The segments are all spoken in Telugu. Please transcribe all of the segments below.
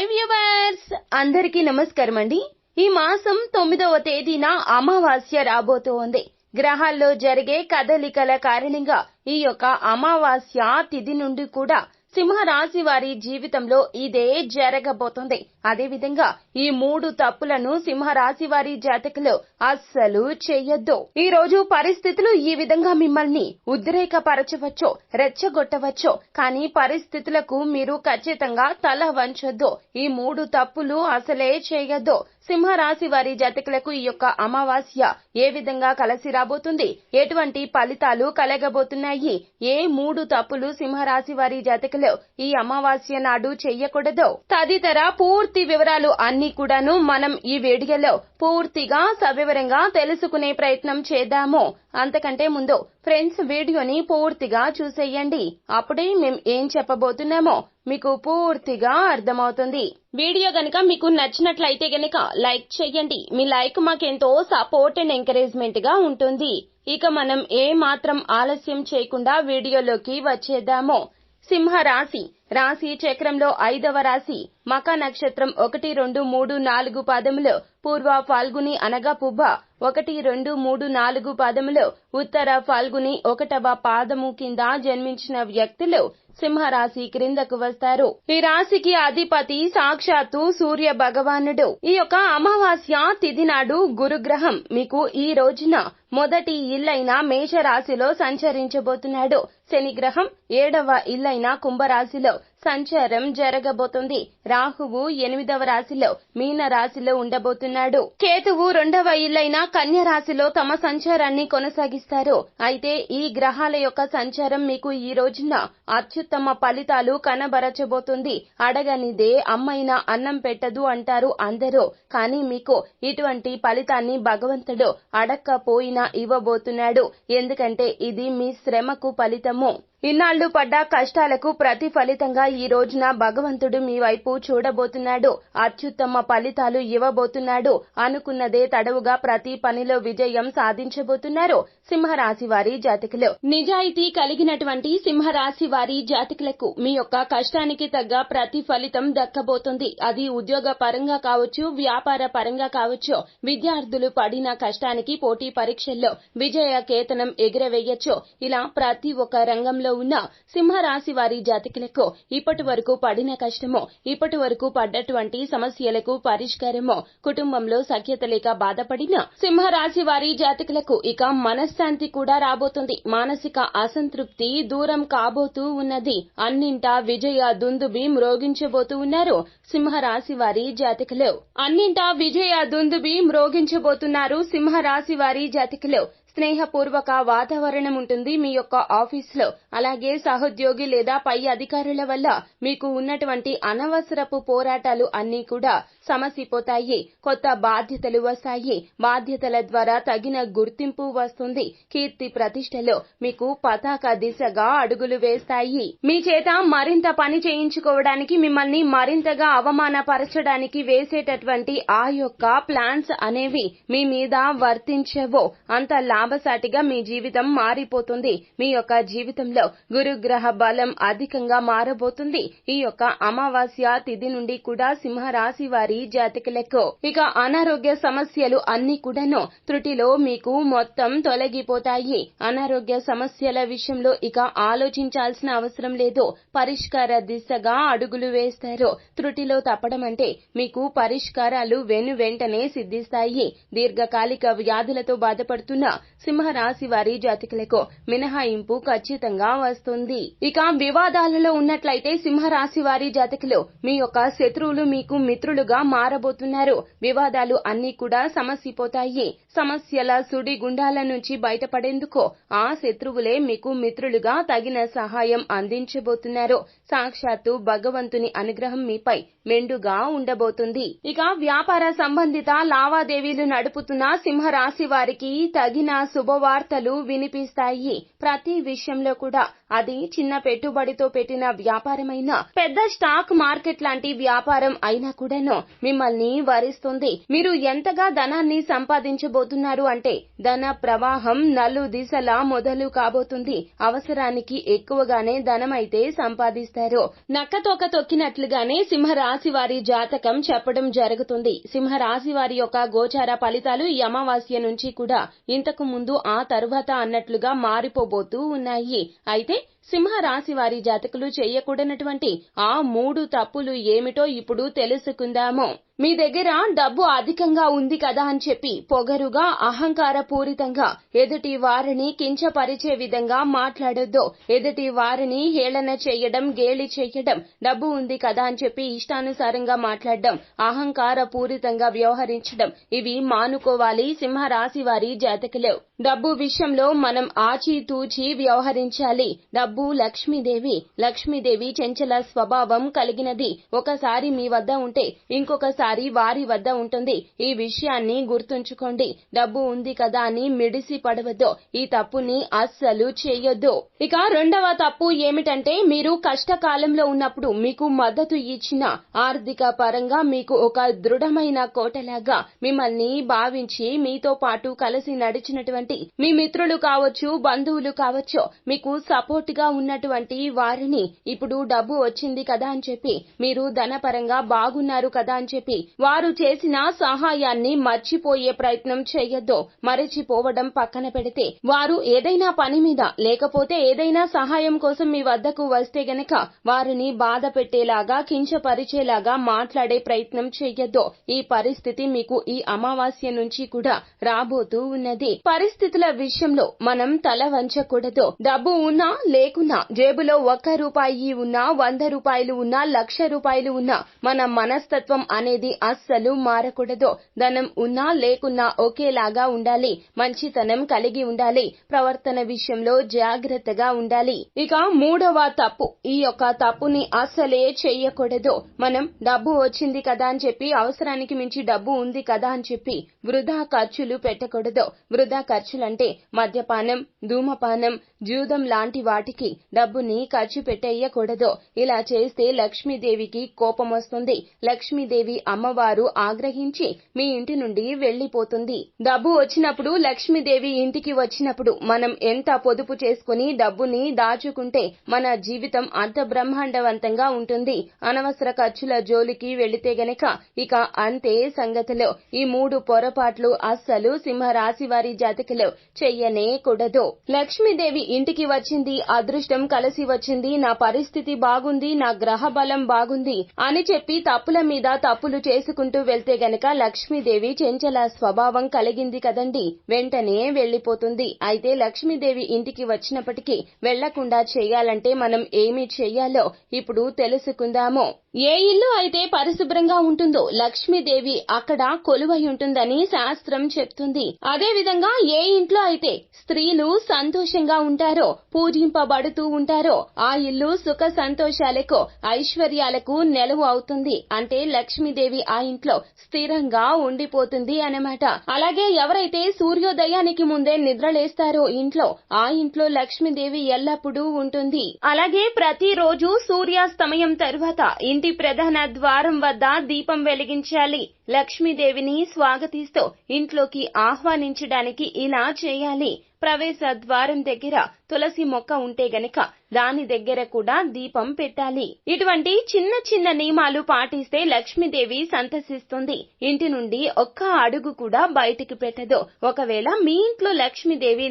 హాయ్ వ్యూవర్స్, అందరికీ నమస్కారం అండి. ఈ మాసం 9వ తేదీన అమావాస్య రాబోతోంది. గ్రహాల్లో జరిగే కదలికల కారణంగా ఈ యొక్క అమావాస్య తిథి నుండి కూడా సింహరాశి వారి జీవితంలో ఇదే జరగబోతుంది. అదేవిధంగా ఈ 3 తప్పులను సింహరాశి వారి జాతకులు అస్సలు చేయొద్దు. ఈ రోజు పరిస్థితులు ఈ విధంగా మిమ్మల్ని ఉద్రేకపరచవచ్చు, రెచ్చగొట్టవచ్చు. కానీ పరిస్థితులకు మీరు ఖచ్చితంగా తల వంచొద్దు. ఈ 3 తప్పులు అసలే చేయొద్దు. సింహరాశి వారి జాతకులకు ఈ యొక్క అమావాస్య ఏ విధంగా కలిసి రాబోతుంది, ఎటువంటి ఫలితాలు కలగబోతున్నాయి, ఏ 3 తప్పులు సింహరాశి వారి జాతకులు ఈ అమావాస్య నాడు చెయ్యకూడదు తదితర పూర్తి వివరాలు అన్ని కూడాను మనం ఈ వీడియోలో పూర్తిగా సవివరంగా తెలుసుకునే ప్రయత్నం చేద్దాము. అంతకంటే ముందు ఫ్రెండ్స్, వీడియోని పూర్తిగా చూసేయండి. అప్పుడే మేము ఏం చెప్పబోతున్నామో మీకు పూర్తిగా అర్థమవుతుంది. వీడియో గనుక మీకు నచ్చినట్లయితే గనుక లైక్ చేయండి. మీ లైక్ మాకెంతో సపోర్ట్ అండ్ ఎంకరేజ్మెంట్ గా ఉంటుంది. ఇక మనం ఏ మాత్రం ఆలస్యం చేయకుండా వీడియోలోకి వచ్చేద్దాము. సింహరాశి రాశి చక్రంలో 5వ రాశి. మక నక్షత్రం 1, 2, 3, 4 పాదములు, పూర్వ ఫాల్గుని అనగా పుబ్బ 1, 2, 3, 4 పాదములు, ఉత్తర ఫాల్గుని 1వ పాదము కింద జన్మించిన వ్యక్తులు సింహరాశి క్రిందకు వస్తారు. ఈ రాశికి అధిపతి సాక్షాత్తు సూర్య భగవానుడు. ఈ యొక్క అమావాస్య తిథి నాడు గురుగ్రహం మీకు ఈ రోజున మొదటి ఇల్లైన మేషరాశిలో సంచరించబోతున్నాడు. శని గ్రహం 7వ ఇల్లైన కుంభరాశిలో సంచారం జరగబోతుంది. రాహువు 8వ రాశిలో మీన రాశిలో ఉండబోతున్నాడు. కేతువు 2వ ఇల్లైన కన్య రాశిలో తమ సంచారాన్ని కొనసాగిస్తారు. అయితే ఈ గ్రహాల యొక్క సంచారం మీకు ఈ రోజున అత్యుత్తమ ఫలితాలు కనబరచబోతుంది. అడగనిదే అమ్మైనా అన్నం పెట్టదు అంటారు అందరూ. కానీ మీకు ఇటువంటి ఫలితాన్ని భగవంతుడు అడక్కపోయినా ఇవ్వబోతున్నాడు. ఎందుకంటే ఇది మీ శ్రమకు ఫలితము. ఇన్నాళ్లు పడ్డ కష్టాలకు ప్రతిఫలితంగా ఈ రోజున భగవంతుడు మీ వైపు చూడబోతున్నాడు. అత్యుత్తమ ఫలితాలు ఇవ్వబోతున్నాడు. అనుకున్నదే తడవుగా ప్రతి పనిలో విజయం సాధించబోతున్నారు సింహరాశి వారి జాతకులు. నిజాయితీ కలిగినటువంటి సింహరాశి వారి జాతకులకు మీ యొక్క కష్టానికి తగ్గ ప్రతిఫలితం దక్కబోతుంది. అది ఉద్యోగ పరంగా కావచ్చు, వ్యాపార పరంగా కావచ్చు. విద్యార్థులు పడిన కష్టానికి పోటీ పరీక్షల్లో విజయ కేతనం ఎగురవేయచ్చు. ఇలా ప్రతి ఒక్క రంగంలో ఉన్న సింహరాశి వారి జాతకులకు ఇప్పటి వరకు పడిన కష్టమో, ఇప్పటి వరకు పడ్డటువంటి సమస్యలకు పరిష్కారమో, కుటుంబంలో సఖ్యత లేక బాధపడిన సింహరాశి వారి జాతకులకు ఇక మనశ్శాంతి కూడా రాబోతుంది. మానసిక అసంతృప్తి దూరం కాబోతూ ఉన్నది. అన్నింటా విజయ దుందుబి మ్రోగించబోతూ ఉన్నారు సింహరాశి వారి జాతకులు. అన్నింటా విజయ దుందుబి మ్రోగించబోతున్నారు సింహరాశి వారి జాతకులు. స్నేహపూర్వక వాతావరణం ఉంటుంది మీ యొక్క ఆఫీసులో. అలాగే సహోద్యోగి లేదా పై అధికారుల వల్ల మీకు ఉన్నటువంటి అనవసరపు పోరాటాలు అన్నీ కూడా సమసిపోతాయి. కొత్త బాధ్యతలు వస్తాయి. బాధ్యతల ద్వారా తగిన గుర్తింపు వస్తుంది. కీర్తి ప్రతిష్టలో మీకు పతాక దిశగా అడుగులు వేస్తాయి. మీ చేత మరింత పని చేయించుకోవడానికి, మిమ్మల్ని మరింతగా అవమానపరచడానికి వేసేటటువంటి ఆ యొక్క ప్లాన్స్ అనేవి మీ మీద వర్తించవు. అంత లాభసాటిగా మీ జీవితం మారిపోతుంది. మీ యొక్క జీవితంలో గురుగ్రహ బలం అధికంగా మారబోతుంది. ఈ యొక్క అమావాస్య తిథి నుండి కూడా సింహరాశి వారి జాతకులకు ఇక అనారోగ్య సమస్యలు అన్ని కూడాను త్రుటిలో మీకు మొత్తం తొలగిపోతాయి. అనారోగ్య సమస్యల విషయంలో ఇక ఆలోచించాల్సిన అవసరం లేదు. పరిష్కార దిశగా అడుగులు వేస్తారు. త్రుటిలో తప్పడం అంటే మీకు పరిష్కారాలు వెంటనే సిద్ధిస్తాయి. దీర్ఘకాలిక వ్యాధులతో బాధపడుతున్న సింహరాశి వారి జాతకులకు మినహాయింపు ఖచ్చితంగా వస్తుంది. ఇక వివాదాలలో ఉన్నట్లయితే సింహరాశి వారి జాతకులు మీ యొక్క శత్రువులు మీకు మిత్రులుగా మారబోతున్నారు. వివాదాలు అన్ని కూడా సమసిపోతాయి. సమస్యల సుడి గుండాల నుంచి బయటపడేందుకు ఆ శత్రువులే మీకు మిత్రులుగా తగిన సహాయం అందించబోతున్నారు. సాక్షాత్తు భగవంతుని అనుగ్రహం మీపై మెండుగా ఉండబోతుంది. ఇక వ్యాపార సంబంధిత లావాదేవీలు నడుపుతున్న సింహరాశి వారికి తగిన శుభవార్తలు వినిపిస్తాయి. ప్రతి విషయంలో కూడా అది చిన్న పెట్టుబడితో పెట్టిన వ్యాపారమైనా, పెద్ద స్టాక్ మార్కెట్ లాంటి వ్యాపారం అయినా కూడాను మిమ్మల్ని వరిస్తుంది. మీరు ఎంతగా ధనాన్ని సంపాదించబోతున్నారు అంటే ధన ప్రవాహం నలు దిశలా మొదలు కాబోతుంది. అవసరానికి ఎక్కువగానే ధనమైతే సంపాదిస్తారు. నక్కతోక తొక్కినట్లుగానే సింహరాశి వారి జాతకం చెప్పడం జరుగుతుంది. సింహరాశి వారి యొక్క గోచార ఫలితాలు ఈ అమావాస్య నుంచి కూడా ఇంతకు ముందు ఆ తరువాత అన్నట్లుగా మారిపోబోతూ ఉన్నాయి. అయితే సింహరాశి వారి జాతకులు చేయకూడనటువంటి ఆ 3 తప్పులు ఏమిటో ఇప్పుడు తెలుసుకుందాము. మీ దగ్గర డబ్బు అధికంగా ఉంది కదా అని చెప్పి పొగరుగా, అహంకార పూరితంగా ఎదుటి వారిని కించపరిచే విధంగా మాట్లాడొద్దు. ఎదుటి వారిని హేళన చేయడం, గేలి చేయడం, డబ్బు ఉంది కదా అని చెప్పి ఇష్టానుసారంగా మాట్లాడడం, అహంకార పూరితంగా వ్యవహరించడం, ఇవి మానుకోవాలి సింహరాశి వారి జాతకులు. డబ్బు విషయంలో మనం ఆచితూచి వ్యవహరించాలి. డబ్బు లక్ష్మీదేవి. లక్ష్మీదేవి చంచల స్వభావం కలిగినది. ఒకసారి మీ వద్ద ఉంటే ఇంకొకసారి వారి వద్ద ఉంటుంది. ఈ విషయాన్ని గుర్తుంచుకోండి. డబ్బు ఉంది కదా అని మిడిసి పడవద్దు. ఈ తప్పుని అస్సలు చేయొద్దు. ఇక రెండవ తప్పు ఏమిటంటే, మీరు కష్టకాలంలో ఉన్నప్పుడు మీకు మద్దతు ఇచ్చిన, ఆర్థిక పరంగా మీకు ఒక దృఢమైన కోటలాగా మిమ్మల్ని భావించి మీతో పాటు కలిసి నడిచినటువంటి మీ మిత్రులు కావచ్చు, బంధువులు కావచ్చు, మీకు సపోర్ట్ గా ఉన్నటువంటి వారిని ఇప్పుడు డబ్బు వచ్చింది కదా అని చెప్పి, మీరు ధనపరంగా బాగున్నారు కదా అని చెప్పి వారు చేసిన సహాయాన్ని మర్చిపోయే ప్రయత్నం చేయొద్దు. మరచిపోవడం పక్కన పెడితే, వారు ఏదైనా పని మీద లేకపోతే ఏదైనా సహాయం కోసం మీ వద్దకు వస్తే గనక వారిని బాధ పెట్టేలాగా, కించపరిచేలాగా మాట్లాడే ప్రయత్నం చేయొద్దు. ఈ పరిస్థితి మీకు ఈ అమావాస్య నుంచి కూడా రాబోతూ ఉన్నది. పరిస్థితుల విషయంలో మనం తల వంచకూడదు. డబ్బు ఉన్నా లేకున్నా, జేబులో 1 రూపాయి ఉన్నా, 100 రూపాయలు ఉన్నా, 1,00,000 రూపాయలు ఉన్నా, మన మనస్తత్వం అనేది అస్సలు మారకూడదు. ధనం ఉన్నా లేకున్నా ఒకేలాగా ఉండాలి. మంచితనం కలిగి ఉండాలి. ప్రవర్తన విషయంలో జాగ్రత్తగా ఉండాలి. ఇక మూడవ తప్పు, ఈ యొక్క తప్పుని అస్సలే చెయ్యకూడదు. మనం డబ్బు వచ్చింది కదా అని చెప్పి, అవసరానికి మించి డబ్బు ఉంది కదా అని చెప్పి వృధా ఖర్చులు పెట్టకూడదు. వృధా ఖర్చులంటే మద్యపానం, ధూమపానం, జూదం లాంటి వాటికి డబ్బుని ఖర్చు పెట్టేయకూడదు. ఇలా చేస్తే లక్ష్మీదేవికి కోపం వస్తుంది. లక్ష్మీదేవి అమ్మవారు ఆగ్రహించి మీ ఇంటి నుండి వెళ్లిపోతుంది. డబ్బు వచ్చినప్పుడు, లక్ష్మీదేవి ఇంటికి వచ్చినప్పుడు మనం ఎంత పొదుపు చేసుకుని డబ్బుని దాచుకుంటే మన జీవితం అంత బ్రహ్మాండవంతంగా ఉంటుంది. అనవసర ఖర్చుల జోలికి వెళితే గనక ఇక అంతే సంగతులు. ఈ 3 పొరపాట్లు అస్సలు సింహరాశి వారి జాతకులు చెయ్యనే కూడదు. లక్ష్మీదేవి ఇంటికి వచ్చింది, అదృష్టం కలిసి వచ్చింది, నా పరిస్థితి బాగుంది, నా గ్రహ బలం బాగుంది అని చెప్పి తప్పుల మీద తప్పులు చేసుకుంటూ వెళ్తే గనక లక్ష్మీదేవి చెంచల స్వభావం కలిగింది కదండి, వెంటనే వెళ్లిపోతుంది. అయితే లక్ష్మీదేవి ఇంటికి వచ్చినప్పటికీ వెళ్లకుండా చేయాలంటే మనం ఏమి చెయ్యాలో ఇప్పుడు తెలుసుకుందాము. ఏ ఇల్లు అయితే పరిశుభ్రంగా ఉంటుందో లక్ష్మీదేవి అక్కడ కొలువై ఉంటుందని శాస్త్రం చెప్తుంది. అదే విధంగా ఏ ఇంట్లో అయితే స్త్రీలు సంతోషంగా ఉంటారో, పూజింపబడుతూ ఉంటారో, ఆ ఇల్లు సుఖ సంతోషాలకు, ఐశ్వర్యాలకు నెలవు అవుతుంది. అంటే లక్ష్మీదేవి ఆ ఇంట్లో స్థిరంగా ఉండిపోతుంది అన్నమాట. అలాగే ఎవరైతే సూర్యోదయానికి ముందే నిద్రలేస్తారో ఇంట్లో, ఆ ఇంట్లో లక్ష్మీదేవి ఎల్లప్పుడూ ఉంటుంది. అలాగే ప్రతిరోజు సూర్యాస్తమయం తరువాత ఇంటి ప్రధాన ద్వారం వద్ద దీపం వెలిగించాలి. లక్ష్మీదేవిని స్వాగతిస్తూ ఇంట్లోకి ఆహ్వానించడానికి ఇలా చేయాలి. ప్రవేశ ద్వారం దగ్గర తులసి మొక్క ఉంటే గనక దాని దగ్గర కూడా దీపం పెట్టాలి. ఇటువంటి చిన్న చిన్న నియమాలు పాటిస్తే లక్ష్మీదేవి సంతసిస్తుంది. ఇంటి నుండి ఒక్క అడుగు కూడా బయటికి పెట్టదు. ఒకవేళ మీ ఇంట్లో లక్ష్మీదేవి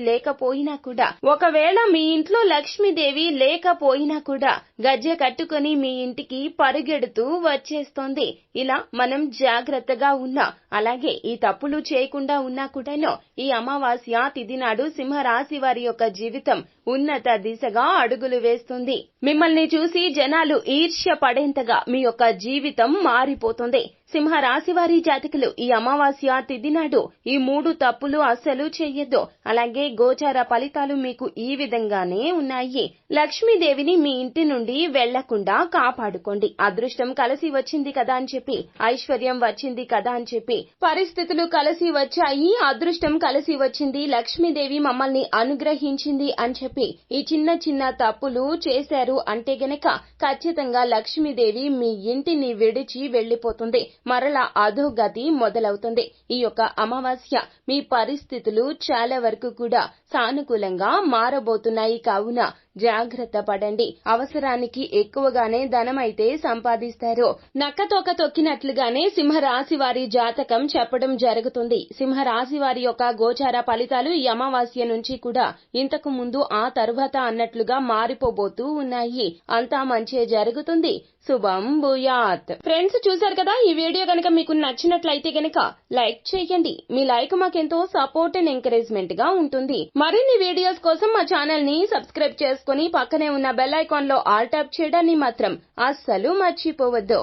లేకపోయినా కూడా గజ్జె కట్టుకుని మీ ఇంటికి పరుగెడుతూ వచ్చేస్తోంది. ఇలా మనం జాగ్రత్తగా ఉన్నా, అలాగే ఈ తప్పులు చేయకుండా ఉన్నా కూడాను ఈ అమావాస్య తిథి నాడు సింహరాశి వారి యొక్క జీవితం ఉన్నత దిశగా అడుగులు వేస్తుంది. మిమ్మల్ని చూసి జనాలు ఈర్ష్య పడేంతగా మీ యొక్క జీవితం మారిపోతుంది. సింహ రాశి వారి జాతకులు ఈ అమావాస్య తిథి నాడు ఈ 3 తప్పులు అస్సలు చెయ్యొద్దు. అలాగే గోచార ఫలితాలు మీకు ఈ విధంగానే ఉన్నాయి. లక్ష్మీదేవిని మీ ఇంటి నుండి వెళ్లకుండా కాపాడుకోండి. అదృష్టం కలిసి వచ్చింది కదా అని చెప్పి, ఐశ్వర్యం వచ్చింది కదా అని చెప్పి, పరిస్థితులు కలిసి వచ్చాయి, అదృష్టం కలిసి వచ్చింది, లక్ష్మీదేవి మమ్మల్ని అనుగ్రహించింది అని చెప్పి ఈ చిన్న చిన్న తప్పులు చేశారు అంటే గనక ఖచ్చితంగా లక్ష్మీదేవి మీ ఇంటిని విడిచి వెళ్లిపోతుంది. మరలా అధోగతి మొదలవుతుంది. ఈ యొక్క అమావాస్య మీ పరిస్థితులు చాలా వరకు కూడా సానుకూలంగా మారబోతున్నాయి. కావున జాగ్రత్త పడండి. అవసరానికి ఎక్కువగానే ధనమైతే సంపాదిస్తారు. నక్కతోక తొక్కినట్లుగానే సింహరాశి వారి జాతకం చెప్పడం జరుగుతుంది. సింహరాశి వారి యొక్క గోచార ఫలితాలు ఈ అమావాస్య నుంచి కూడా ఇంతకు ముందు ఆ తరువాత అన్నట్లుగా మారిపోబోతూ ఉన్నాయి. అంతా మంచే జరుగుతుంది. శుభం భూయాత్. ఫ్రెండ్స్, చూశారు కదా, ఈ వీడియో గనక మీకు నచ్చినట్లయితే గనక లైక్ చేయండి. మీ లైక్ మాకెంతో సపోర్ట్ అండ్ ఎంకరేజ్మెంట్ గా ఉంటుంది. మరిన్ని వీడియోస్ కోసం మా ఛానల్ ని సబ్స్క్రైబ్ చేసుకుని పక్కనే ఉన్న బెల్ ఐకాన్ లో ఆల్ టాప్ చేయడాన్ని మాత్రం అస్సలు మర్చిపోవద్దు.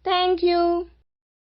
Thank you.